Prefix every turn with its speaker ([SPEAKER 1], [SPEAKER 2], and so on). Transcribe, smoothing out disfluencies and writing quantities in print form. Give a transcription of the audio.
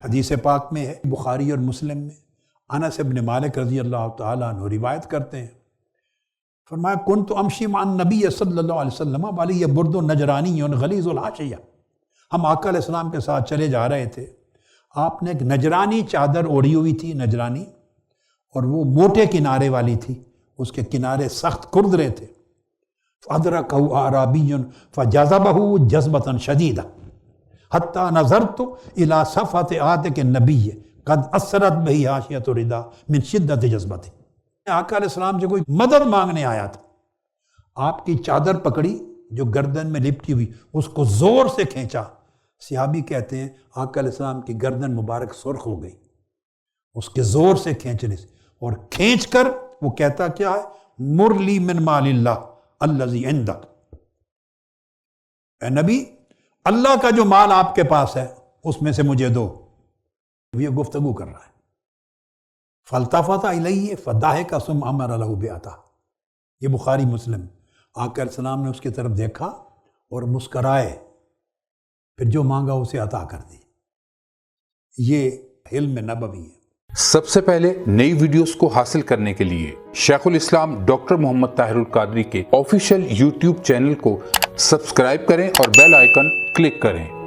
[SPEAKER 1] حدیث پاک میں ہے، بخاری اور مسلم میں، انس بن مالک رضی اللہ تعالیٰ عنہ روایت کرتے ہیں، فرمایا کنت امشی مع النبی صلی اللہ علیہ وسلم ولی برد نجرانی غلیظ الحاشیہ، ہم آقا علیہ السلام کے ساتھ چلے جا رہے تھے، آپ نے ایک نجرانی چادر اوڑھی ہوئی تھی، نجرانی، اور وہ موٹے کنارے والی تھی، اس کے کنارے سخت کردرے تھے۔ فَأَدْرَكَهُ أَعْرَابِيٌّ فَجَذَبَهُ جَذْبَةً شَدِيدًا حَتَّى نَظَرْتُ إِلَى صَفْحَةِ عَاتِقِ النَّبِيِّ قَدْ أَثَّرَتْ بِهِ حَاشِيَةُ الرِّدَاءِ مِنْ شِدَّةِ جَذْبَتِهِ۔ آقا علیہ السلام سے کوئی مدد مانگنے آیا تھا، آپ کی چادر پکڑی جو گردن میں لپٹی ہوئی، اس کو زور سے کھینچا۔ صحابی کہتے ہیں آقا علیہ السلام کی گردن مبارک سرخ ہو گئی اس کے زور سے کھینچنے سے، اور کھینچ کر وہ کہتا کیا ہے، مُرْ من مال اللہ الذی عندک، اے نبی اللہ کا جو مال آپ کے پاس ہے اس میں سے مجھے دو۔ یہ گفتگو کر رہا ہے۔ فالتفت الیہ فضحک ثم امر له بعطاء، یہ بخاری مسلم۔ آقا علیہ السلام نے اس کی طرف دیکھا اور مسکرائے، پھر جو مانگا اسے عطا کر دی۔ یہ علم نبوی ہے۔
[SPEAKER 2] سب سے پہلے نئی ویڈیوز کو حاصل کرنے کے لیے شیخ الاسلام ڈاکٹر محمد طاہر القادری کے آفیشیل یوٹیوب چینل کو سبسکرائب کریں اور بیل آئیکن کلک کریں۔